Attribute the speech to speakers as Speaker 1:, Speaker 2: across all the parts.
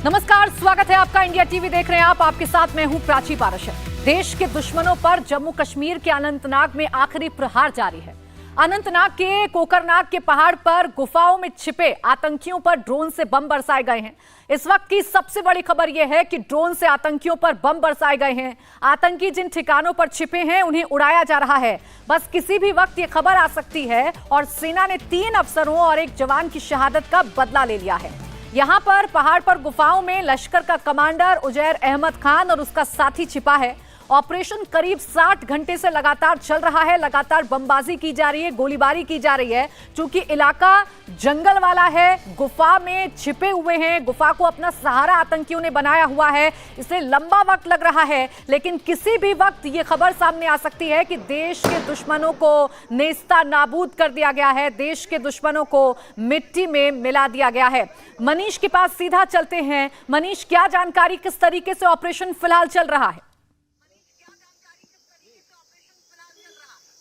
Speaker 1: नमस्कार, स्वागत है आपका। इंडिया टीवी देख रहे हैं आप। आपके साथ मैं हूं प्राची पारशर। देश के दुश्मनों पर जम्मू कश्मीर के अनंतनाग में आखिरी प्रहार जारी है। अनंतनाग के कोकरनाग के पहाड़ पर गुफाओं में छिपे आतंकियों पर ड्रोन से बम बरसाए गए हैं। इस वक्त की सबसे बड़ी खबर यह है कि ड्रोन से आतंकियों पर बम बरसाए गए हैं। आतंकी जिन ठिकानों पर छिपे हैं उन्हें उड़ाया जा रहा है। बस किसी भी वक्त ये खबर आ सकती है और सेना ने 3 अफसरों और 1 जवान की शहादत का बदला ले लिया है। यहां पर पहाड़ पर गुफाओं में लश्कर का कमांडर उजैर अहमद खान और उसका साथी छिपा है। ऑपरेशन करीब 60 घंटे से लगातार चल रहा है। लगातार बमबाजी की जा रही है, गोलीबारी की जा रही है। चूंकि इलाका जंगल वाला है, गुफा में छिपे हुए हैं, गुफा को अपना सहारा आतंकियों ने बनाया हुआ है, इसलिए लंबा वक्त लग रहा है। लेकिन किसी भी वक्त ये खबर सामने आ सकती है कि देश के दुश्मनों को नेस्ता नाबूद कर दिया गया है, देश के दुश्मनों को मिट्टी में मिला दिया गया है। मनीष के पास सीधा चलते हैं। मनीष, क्या जानकारी, किस तरीके से ऑपरेशन फिलहाल चल रहा है?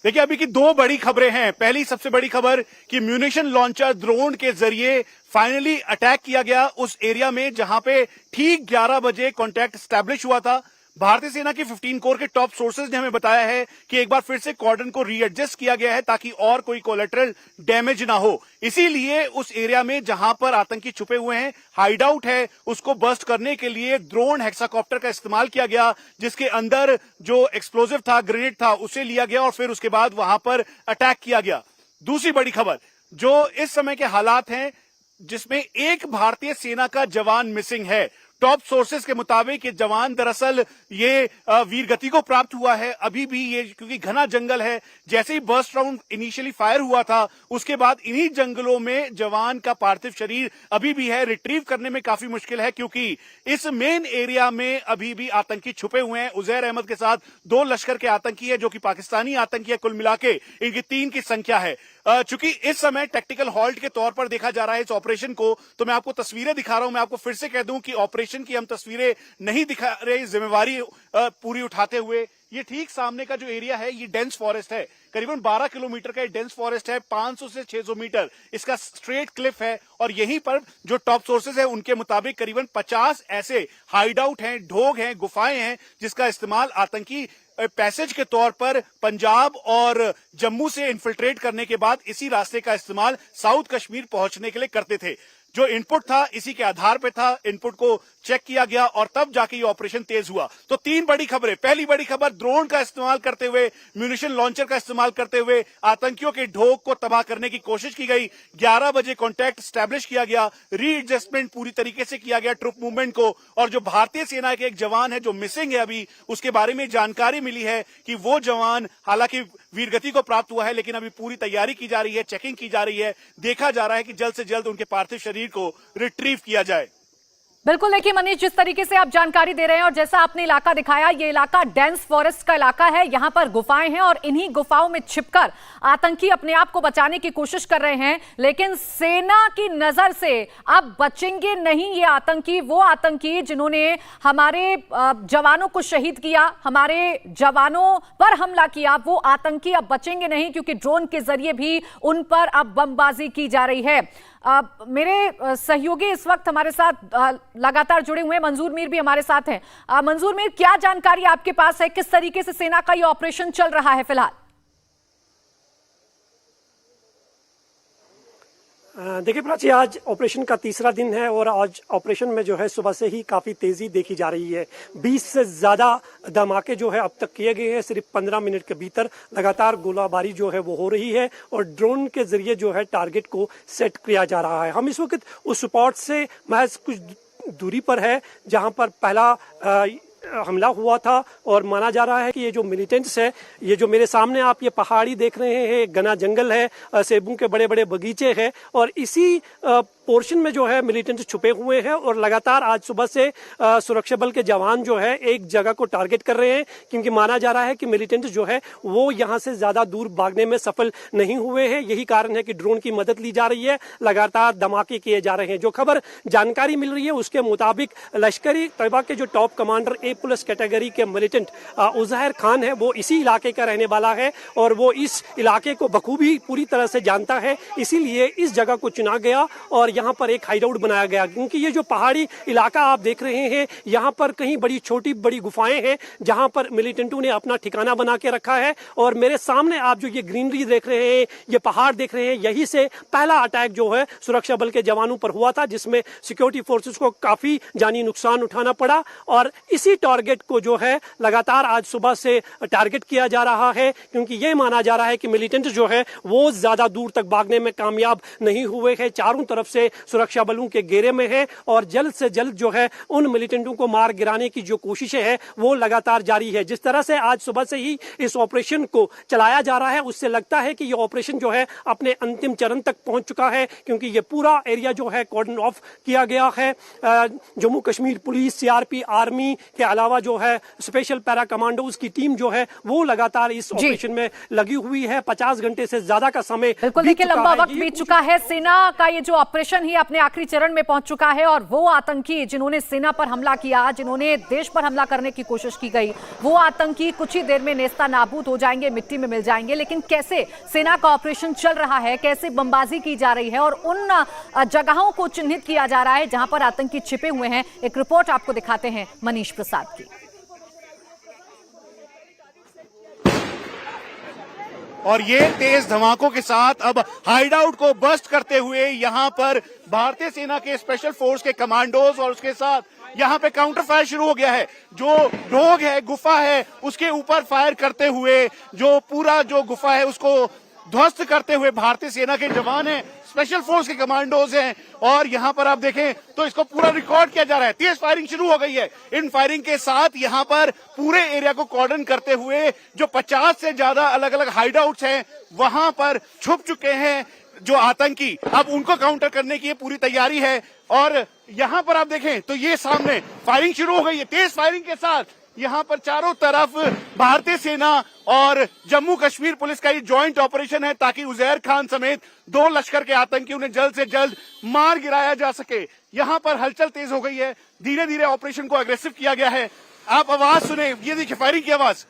Speaker 2: देखिए, अभी की 2 बड़ी खबरें हैं। पहली सबसे बड़ी खबर कि म्यूनिशन लॉन्चर ड्रोन के जरिए फाइनली अटैक किया गया उस एरिया में जहां पे ठीक 11 बजे कॉन्टैक्ट एस्टैब्लिश हुआ था। भारतीय सेना की 15 कोर के टॉप सोर्सेज ने हमें बताया है कि एक बार फिर से कॉर्डन को रीएडजस्ट किया गया है ताकि और कोई कोलेटरल डैमेज ना हो। इसीलिए उस एरिया में जहां पर आतंकी छुपे हुए हैं, हाइड आउट है, उसको बस्ट करने के लिए ड्रोन हेक्साकॉप्टर का इस्तेमाल किया गया, जिसके अंदर जो एक्सप्लोजिव था, ग्रेनेड था, उसे लिया गया और फिर उसके बाद वहां पर अटैक किया गया। दूसरी बड़ी खबर जो इस समय के हालात हैं, जिसमें एक भारतीय सेना का जवान मिसिंग है। टॉप सोर्सेज के मुताबिक ये जवान दरअसल ये वीरगति को प्राप्त हुआ है। अभी भी ये, क्योंकि घना जंगल है, जैसे ही बर्स्ट राउंड इनिशियली फायर हुआ था उसके बाद इन्हीं जंगलों में जवान का पार्थिव शरीर अभी भी है। रिट्रीव करने में काफी मुश्किल है क्योंकि इस मेन एरिया में अभी भी आतंकी छुपे हुए हैं। उजैर अहमद के साथ 2 लश्कर के आतंकी है जो कि पाकिस्तानी आतंकी है। कुल मिला के इनकी 3 की संख्या है। चूंकि इस समय टैक्टिकल हॉल्ट के तौर पर देखा जा रहा है इस ऑपरेशन को, तो मैं आपको तस्वीरें दिखा रहा हूं। मैं आपको फिर से कह दूं कि ऑपरेशन की हम तस्वीरें नहीं दिखा रहे, जिम्मेवारी पूरी उठाते हुए। ये ठीक सामने का जो एरिया है ये डेंस फॉरेस्ट है। करीबन 12 किलोमीटर का डेंस फॉरेस्ट है। 500 से 600 मीटर इसका स्ट्रेट क्लिफ है और यहीं पर जो टॉप सोर्सेज है उनके मुताबिक करीबन 50 ऐसे हाइड आउट हैं, ढोग हैं, गुफाएं हैं जिसका इस्तेमाल आतंकी पैसेज के तौर पर पंजाब और जम्मू से इन्फिल्ट्रेट करने के बाद इसी रास्ते का इस्तेमाल साउथ कश्मीर पहुंचने के लिए करते थे। जो इनपुट था इसी के आधार पे था, इनपुट को चेक किया गया और तब जाके ये ऑपरेशन तेज हुआ। तो 3 बड़ी खबरें। पहली बड़ी खबर, ड्रोन का इस्तेमाल करते हुए, म्यूनिशन लॉन्चर का इस्तेमाल करते हुए आतंकियों के ढोक को तबाह करने की कोशिश की गई। 11 बजे कॉन्टैक्ट स्टैब्लिश किया गया, रीएडजस्टमेंट पूरी तरीके से किया गया ट्रुप मूवमेंट को। और जो भारतीय सेना के एक जवान है जो मिसिंग है, अभी उसके बारे में जानकारी मिली है कि वो जवान हालांकि वीरगति को प्राप्त हुआ है, लेकिन अभी पूरी तैयारी की जा रही है, चेकिंग की जा रही है। देखा जा रहा है कि जल्द से जल्द उनके पार्थिव शरीर को रिट्रीव किया जाए।
Speaker 1: बिल्कुल, देखिए मनीष, जिस तरीके से आप जानकारी दे रहे हैं और जैसा आपने इलाका दिखाया, ये इलाका डेंस फॉरेस्ट का इलाका है। यहाँ पर गुफाएं हैं और इन्हीं गुफाओं में छिपकर आतंकी अपने आप को बचाने की कोशिश कर रहे हैं। लेकिन सेना की नजर से अब बचेंगे नहीं ये आतंकी। वो आतंकी जिन्होंने हमारे जवानों को शहीद किया, हमारे जवानों पर हमला किया, वो आतंकी अब बचेंगे नहीं, क्योंकि ड्रोन के जरिए भी उन पर अब बमबाजी की जा रही है। मेरे सहयोगी इस वक्त हमारे साथ लगातार जुड़े हुए हैं। मंजूर मीर भी हमारे साथ हैं। मंजूर मीर, क्या जानकारी आपके पास है, किस तरीके से सेना का ये ऑपरेशन चल रहा है फिलहाल?
Speaker 3: देखिए प्राची, आज ऑपरेशन का 3रा दिन है और आज ऑपरेशन में जो है सुबह से ही काफी तेजी देखी जा रही है। 20 से ज्यादा धमाके जो है अब तक किए गए हैं। सिर्फ 15 मिनट के भीतर लगातार गोलाबारी जो है वो हो रही है और ड्रोन के जरिए जो है टारगेट को सेट किया जा रहा है। हम इस वक्त उस स्पॉट से महज कुछ दूरी पर है जहां पर पहला हमला हुआ था और माना जा रहा है कि ये जो मिलिटेंट्स है, ये जो मेरे सामने आप ये पहाड़ी देख रहे हैं, घना जंगल है, सेबों के बड़े बड़े बगीचे हैं और इसी पोर्शन में जो है मिलिटेंट्स छुपे हुए हैं और लगातार आज सुबह से सुरक्षा बल के जवान जो है एक जगह को टारगेट कर रहे हैं, क्योंकि माना जा रहा है कि मिलिटेंट्स जो है वो यहाँ से ज्यादा दूर भागने में सफल नहीं हुए हैं। यही कारण है कि ड्रोन की मदद ली जा रही है, लगातार धमाके किए जा रहे हैं। जो खबर जानकारी मिल रही है उसके मुताबिक लश्करी तैयबा के जो टॉप कमांडर ए प्लस कैटेगरी के मिलिटेंट उज़ैर खान है, वो इसी इलाके का रहने वाला है और वो इस इलाके को बखूबी पूरी तरह से जानता है। इसीलिए इस जगह को चुना गया और यहाँ पर एक हाइडआउट बनाया गया, क्योंकि ये जो पहाड़ी इलाका आप देख रहे हैं, यहाँ पर कहीं बड़ी छोटी बड़ी गुफाएं हैं जहाँ पर मिलिटेंटों ने अपना ठिकाना बना के रखा है। और मेरे सामने आप जो ये ग्रीनरी देख रहे हैं, ये पहाड़ देख रहे हैं, यही से पहला अटैक जो है सुरक्षा बल के जवानों पर हुआ था, जिसमें सिक्योरिटी फोर्सेस को काफी जानी नुकसान उठाना पड़ा। और इसी टारगेट को जो है लगातार आज सुबह से टारगेट किया जा रहा है, क्योंकि ये माना जा रहा है कि मिलिटेंट जो है वो ज्यादा दूर तक भागने में कामयाब नहीं हुए हैं, चारों तरफ से सुरक्षा बलों के घेरे में है और जल्द से जल्द जो है उन मिलिटेंटों को मार गिराने की जो कोशिशें हैं वो लगातार जारी है। जिस तरह से आज सुबह से ही इस ऑपरेशन को चलाया जा रहा है, उससे लगता है कि ये ऑपरेशन जो है अपने अंतिम चरण तक पहुंच चुका है, क्योंकि ये पूरा एरिया जो है कॉर्डन ऑफ किया गया है। Jammu Kashmir police, CRP, army के अलावा जो है स्पेशल पैरा कमांडोज की टीम जो है वो लगातार इस ऑपरेशन में लगी हुई है। 50 घंटे से ज्यादा का समय
Speaker 1: बिल्कुल, देखिए लंबा वक्त बीत चुका है। सेना का ये जो ऑपरेशन ही अपने आखिरी चरण में पहुंच चुका है और वो आतंकी जिन्होंने सेना पर हमला किया, जिन्होंने देश पर हमला करने की कोशिश की गई, वो आतंकी कुछ ही देर में नेस्ता नाबूद हो जाएंगे, मिट्टी में मिल जाएंगे। लेकिन कैसे सेना का ऑपरेशन चल रहा है, कैसे बमबाजी की जा रही है और उन जगहों को चिन्हित किया जा रहा है जहां पर आतंकी छिपे हुए हैं, एक रिपोर्ट आपको दिखाते हैं मनीष प्रसाद की।
Speaker 2: और ये तेज धमाकों के साथ अब हाइडआउट को बस्ट करते हुए यहाँ पर भारतीय सेना के स्पेशल फोर्स के कमांडोज और उसके साथ यहाँ पे काउंटर फायर शुरू हो गया है। जो ढोग है, गुफा है, उसके ऊपर फायर करते हुए जो पूरा जो गुफा है उसको ध्वस्त करते हुए भारतीय सेना के जवान हैं, स्पेशल फोर्स के कमांडोज हैं। और यहाँ पर आप देखें तो इसको पूरा रिकॉर्ड किया जा रहा है। तेज फायरिंग शुरू हो गई है। इन फायरिंग के साथ यहाँ पर पूरे एरिया को कॉर्डन करते हुए जो 50 से ज्यादा अलग अलग हाइडआउट्स हैं वहां पर छुप चुके हैं जो आतंकी। अब उनको काउंटर करने की पूरी तैयारी है। और यहाँ पर आप देखें तो ये सामने फायरिंग शुरू हो गई है। तेज फायरिंग के साथ यहाँ पर चारों तरफ भारतीय सेना और जम्मू कश्मीर पुलिस का ये ज्वाइंट ऑपरेशन है, ताकि उज़ैर खान समेत 2 लश्कर के आतंकियों ने जल्द से जल्द मार गिराया जा सके। यहाँ पर हलचल तेज हो गई है, धीरे धीरे ऑपरेशन को अग्रेसिव किया गया है। आप आवाज सुने, ये देखिए फायरिंग की आवाज।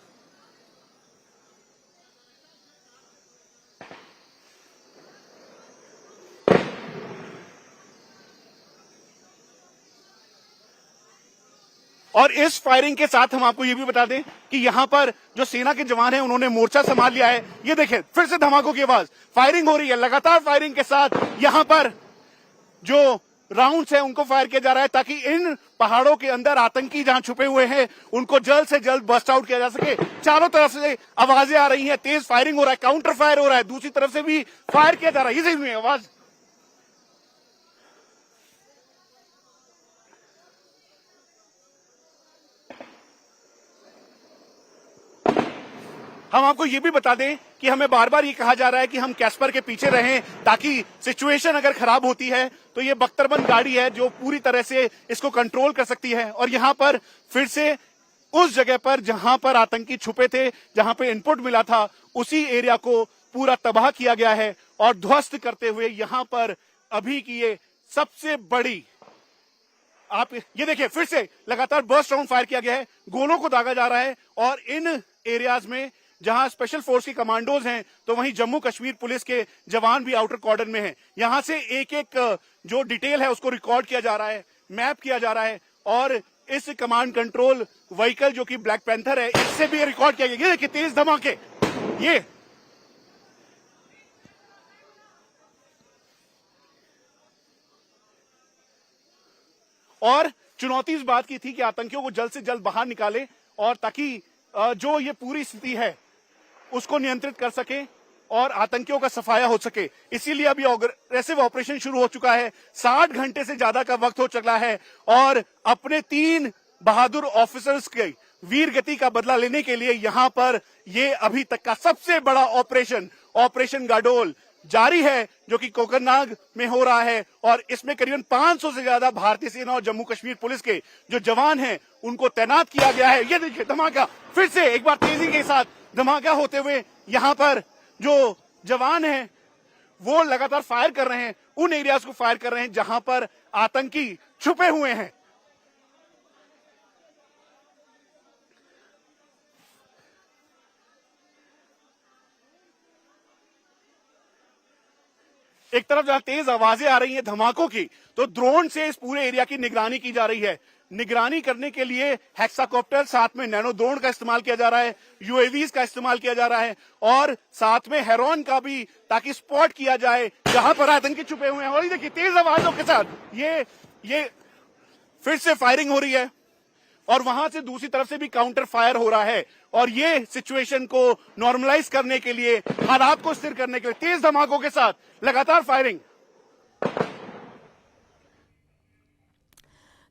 Speaker 2: और इस फायरिंग के साथ हम आपको ये भी बता दें कि यहाँ पर जो सेना के जवान हैं उन्होंने मोर्चा संभाल लिया है। ये देखें फिर से धमाकों की आवाज, फायरिंग हो रही है। लगातार फायरिंग के साथ यहाँ पर जो राउंड्स हैं उनको फायर किया जा रहा है, ताकि इन पहाड़ों के अंदर आतंकी जहां छुपे हुए हैं उनको जल्द से जल्द बस्ट आउट किया जा सके। चारों तरफ से आवाजें आ रही हैं, तेज फायरिंग हो रहा है, काउंटर फायर हो रहा है, दूसरी तरफ से भी फायर किया जा रहा है। ये सही आवाज। हम आपको ये भी बता दें कि हमें बार बार ये कहा जा रहा है कि हम कैस्पर के पीछे रहें, ताकि सिचुएशन अगर खराब होती है तो ये बख्तरबंद गाड़ी है जो पूरी तरह से इसको कंट्रोल कर सकती है। और यहाँ पर फिर से उस जगह पर जहां पर आतंकी छुपे थे, जहां पे इनपुट मिला था, उसी एरिया को पूरा तबाह किया गया है और ध्वस्त करते हुए यहाँ पर अभी की ये सबसे बड़ी, आप ये देखिए फिर से लगातार बर्स्ट राउंड फायर किया गया है, गोलों को दागा जा रहा है। और इन एरियाज में जहां स्पेशल फोर्स के कमांडोज हैं तो वहीं जम्मू कश्मीर पुलिस के जवान भी आउटर कॉर्डन में हैं। यहां से एक एक जो डिटेल है उसको रिकॉर्ड किया जा रहा है, मैप किया जा रहा है। और इस कमांड कंट्रोल व्हीकल जो कि ब्लैक पैंथर है, इससे भी रिकॉर्ड किया गया। ये देखिए तेज धमाके, ये और चुनौती इस बात की थी कि आतंकियों को जल्द से जल्द बाहर निकाले और ताकि जो ये पूरी स्थिति है उसको नियंत्रित कर सके और आतंकियों का सफाया हो सके। इसीलिए अभी अग्रेसिव ऑपरेशन शुरू हो चुका है। 60 घंटे से ज्यादा का वक्त हो चुका है और अपने 3 बहादुर ऑफिसर्स के वीर गति का बदला लेने के लिए यहां पर ये अभी तक का सबसे बड़ा ऑपरेशन गाडोल जारी है, जो कि कोकरनाग में हो रहा है। और इसमें करीबन 500 से ज्यादा भारतीय सेना और जम्मू कश्मीर पुलिस के जो जवान हैं उनको तैनात किया गया है। ये देखिए धमाका, फिर से एक बार तेजी के साथ धमाका होते हुए यहाँ पर जो जवान हैं वो लगातार फायर कर रहे हैं, उन एरियाज को फायर कर रहे हैं जहां पर आतंकी छुपे हुए हैं। एक तरफ जहां तेज आवाजें आ रही हैं धमाकों की, तो ड्रोन से इस पूरे एरिया की निगरानी की जा रही है। निगरानी करने के लिए हेक्साकॉप्टर, साथ में नैनो ड्रोन का इस्तेमाल किया जा रहा है, यूएवीज का इस्तेमाल किया जा रहा है और साथ में हेरॉन का भी, ताकि स्पॉट किया जाए जहां पर आतंकी छुपे हुए हैं। और ये देखिए तेज आवाजों के साथ ये फिर से फायरिंग हो रही है और वहां से दूसरी तरफ से भी काउंटर फायर हो रहा है। और ये सिचुएशन को नॉर्मलाइज करने के लिए, हालात को स्थिर करने के लिए तेज धमाकों के साथ लगातार फायरिंग।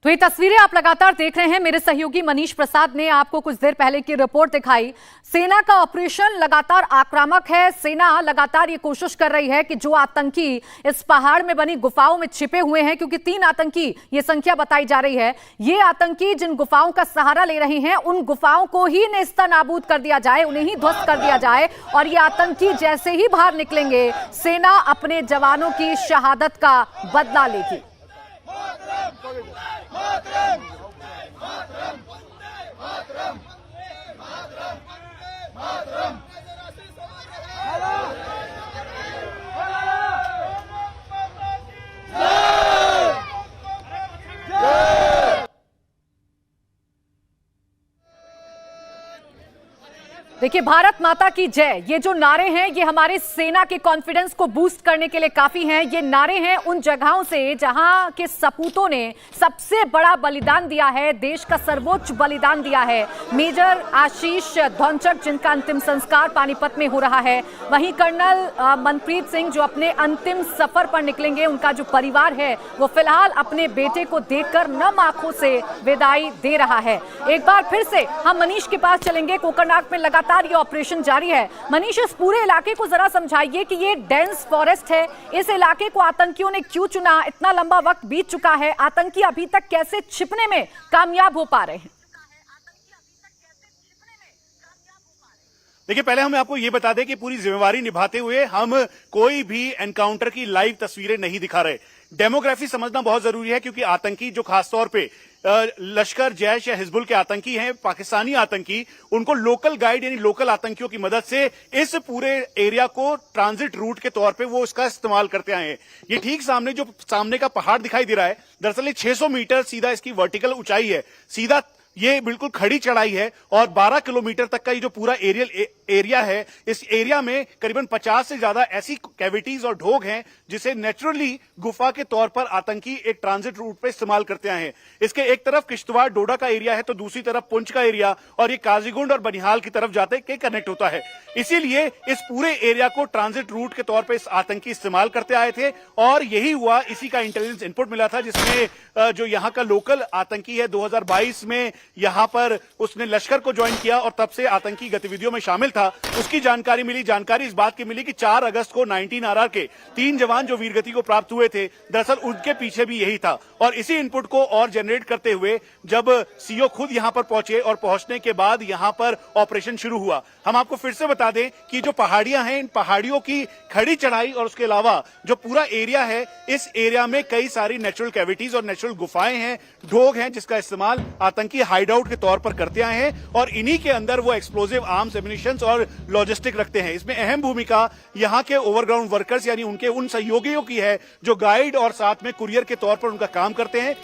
Speaker 1: तो ये तस्वीरें आप लगातार देख रहे हैं। मेरे सहयोगी मनीष प्रसाद ने आपको कुछ देर पहले की रिपोर्ट दिखाई। सेना का ऑपरेशन लगातार आक्रामक है। सेना लगातार ये कोशिश कर रही है कि जो आतंकी इस पहाड़ में बनी गुफाओं में छिपे हुए हैं, क्योंकि 3 आतंकी ये संख्या बताई जा रही है, ये आतंकी जिन गुफाओं का सहारा ले रहे हैं उन गुफाओं को ही नेस्तनाबूद कर दिया जाए, उन्हें ही ध्वस्त कर दिया जाए। और ये आतंकी जैसे ही बाहर निकलेंगे, सेना अपने जवानों की शहादत का बदला लेगी। देखिए, भारत माता की जय, ये जो नारे हैं ये हमारे सेना के कॉन्फिडेंस को बूस्ट करने के लिए काफी हैं। ये नारे हैं उन जगहों से जहां के सपूतों ने सबसे बड़ा बलिदान दिया है, देश का सर्वोच्च बलिदान दिया है। मेजर आशीष धौंचक, जिनका अंतिम संस्कार पानीपत में हो रहा है, वहीं कर्नल मनप्रीत सिंह जो अपने अंतिम सफर पर निकलेंगे, उनका जो परिवार है वो फिलहाल अपने बेटे को देखकर नम आंखों से विदाई दे रहा है। एक बार फिर से हम मनीष के पास चलेंगे। कोकरनाग में लगातार ये ऑपरेशन जारी है। मनीष, इस पूरे इलाके को जरा समझाइए कि ये डेंस फॉरेस्ट है, इस इलाके को आतंकियों ने क्यों चुना? इतना लंबा वक्त बीत चुका है, आतंकी अभी तक कैसे छिपने में कामयाब हो पा रहे हैं?
Speaker 2: देखिए, पहले हम आपको ये बता दें कि पूरी जिम्मेवारी निभाते हुए हम कोई भी एनकाउंटर की लाइव तस्वीरें नहीं दिखा रहे। डेमोग्राफी समझना बहुत जरूरी है, क्योंकि आतंकी जो खासतौर पे लश्कर, जैश या हिजबुल के आतंकी हैं, पाकिस्तानी आतंकी, उनको लोकल गाइड यानी लोकल आतंकियों की मदद से इस पूरे एरिया को ट्रांजिट रूट के तौर पे वो इसका इस्तेमाल करते आए हैं। ये ठीक सामने का पहाड़ दिखाई दे रहा है, दरअसल ये 600 मीटर सीधा इसकी वर्टिकल ऊंचाई है, सीधा ये बिल्कुल खड़ी चढ़ाई है और 12 किलोमीटर तक का ये जो पूरा एरिया है, इस एरिया में करीबन 50 से ज्यादा ऐसी कैविटीज और ढोग हैं जिसे नेचुरली गुफा के तौर पर आतंकी एक ट्रांजिट रूट पे इस्तेमाल करते आए हैं। इसके एक तरफ किश्तवाड़ डोडा का एरिया है, तो दूसरी तरफ पुंछ का एरिया, और ये काजीगुंड और बनिहाल की तरफ जाते के कनेक्ट होता है। इसीलिए इस पूरे एरिया को ट्रांजिट रूट के तौर पर इस आतंकी इस्तेमाल करते आए थे और यही हुआ। इसी का इंटेलिजेंस इनपुट मिला था, जिसमें जो यहाँ का लोकल आतंकी है 2022 में यहां पर उसने लश्कर को ज्वाइन किया और तब से आतंकी गतिविधियों में शामिल था। उसकी जानकारी मिली। जानकारी इस बात की मिली कि 4 अगस्त को 19 RR के 3 जवान जो वीरगति को प्राप्त हुए थे, दरअसल उनके पीछे भी यही था। और इसी इनपुट को और जनरेट करते हुए जब सीओ खुद यहां पर पहुंचे और पहुंचने के बाद यहां पर ऑपरेशन शुरू हुआ। हम आपको फिर से बता दें कि जो पहाड़ियां हैं, इन पहाड़ियों की खड़ी चढ़ाई और उसके अलावा जो पूरा एरिया है, इस एरिया में कई सारी नेचुरल कैविटीज और नेचुरल गुफाएं हैं, ढोग हैं, जिसका इस्तेमाल आतंकी हाइडआउट के तौर पर करते आए हैं और इन्हीं के अंदर वो एक्सप्लोजिव आर्म्स, एम्युनिशंस और लॉजिस्टिक रखते हैं। इसमें अहम भूमिका यहाँ के ओवरग्राउंड वर्कर्स यानी उनके उन सहयोगियों की है जो गाइड और साथ में कुरियर के तौर पर उनका काम करते हैं।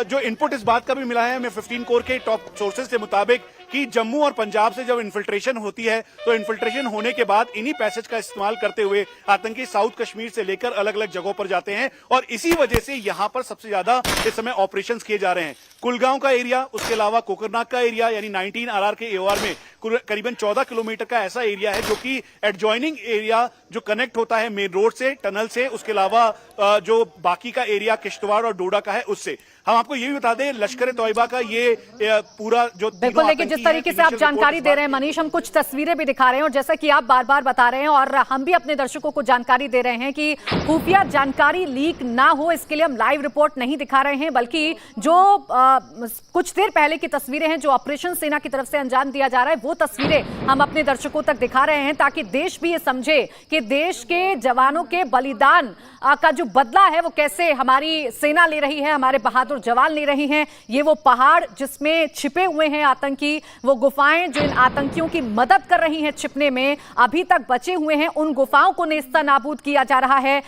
Speaker 2: जो इनपुट इस बात का भी मिला है हमें 15 कोर के टॉप सोर्सेज के मुताबिक कि जम्मू और पंजाब से जब इन्फिल्ट्रेशन होती है तो इन्फिल्ट्रेशन होने के बाद इन्हीं पैसेज का इस्तेमाल करते हुए आतंकी साउथ कश्मीर से लेकर अलग अलग जगहों पर जाते हैं और इसी वजह से यहां पर सबसे ज्यादा इस समय ऑपरेशंस किए जा रहे हैं। कुलगांव का एरिया, उसके अलावा कोकरनाग का एरिया यानी 19 RR के AOR में करीबन 14 किलोमीटर का ऐसा एरिया है जो कि एडजॉइनिंग एरिया जो कनेक्ट होता है मेन रोड से, टनल से, उसके अलावा जो बाकी का एरिया किश्तवाड़ और डोडा का है उससे। हम आपको ये भी बता दें लश्कर तोयबा का ये पूरा जो
Speaker 1: बिल्कुल, लेकिन जिस तरीके से आप जानकारी दे रहे हैं मनीष, हम कुछ तस्वीरें भी दिखा रहे हैं और जैसा कि आप बार बार बता रहे हैं और हम भी अपने दर्शकों को जानकारी दे रहे हैं कि खुफिया जानकारी लीक ना हो, इसके लिए हम लाइव रिपोर्ट नहीं दिखा रहे हैं, बल्कि जो कुछ देर पहले की तस्वीरें हैं जो ऑपरेशन सेना की तरफ से अंजाम दिया जा रहा है, वो तस्वीरें हम अपने दर्शकों तक दिखा रहे हैं ताकि देश भी ये समझे कि देश के जवानों के बलिदान का जो बदला है वो कैसे हमारी सेना ले रही है, हमारे बहादुर बहादुर जवान ले रही हैं। ये वो पहाड़ जिसमें छिपे हुए हैं आतंकी, वो गुफाएं जो इन आतंकियों की मदद कर रही हैं छिपने में, अभी तक बचे हुए हैं, उन गुफाओं को नेस्तनाबूद किया जा रहा है।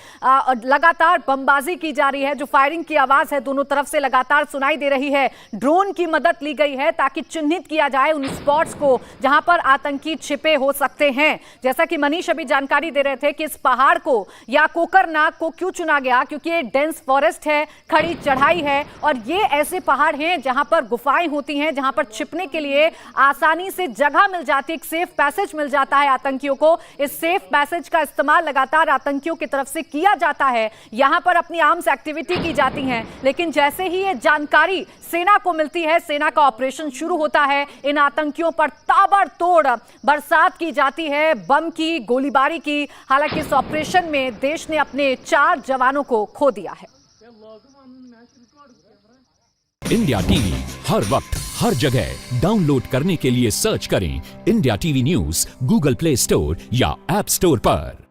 Speaker 1: लगातार बमबाजी की जा रही है, जो फायरिंग की आवाज है दोनों तरफ से लगातार सुनाई दे रही है। ड्रोन की मदद ली गई है ताकि चिन्हित किया जाए उन स्पॉट्स को जहां पर आतंकी छिपे हो सकते हैं। जैसा कि मनीष अभी जानकारी दे रहे थे कि इस पहाड़ को या कोकरनाग को क्यों चुना गया, क्योंकि ये डेंस फॉरेस्ट है, खड़ी चढ़ाई है और ये ऐसे पहाड़ हैं जहां पर गुफाएं होती हैं, जहां पर छिपने के लिए आसानी से जगह मिल जाती है, एक सेफ पैसेज मिल जाता है आतंकियों को। इस सेफ पैसेज का इस्तेमाल लगातार आतंकियों की तरफ से किया जाता है। यहां पर अपनी आर्म्स एक्टिविटी की जाती है, लेकिन जैसे ही ये जानकारी सेना को मिलती है, सेना का ऑपरेशन शुरू होता है। इन आतंकियों पर ताबड़तोड़ बरसात की जाती है, बम की, गोलीबारी की। हालांकि इस ऑपरेशन में देश ने अपने 4 जवानों को खो दिया है।
Speaker 4: इंडिया टीवी हर वक्त हर जगह डाउनलोड करने के लिए सर्च करें India TV news Google play store या ऐप स्टोर पर।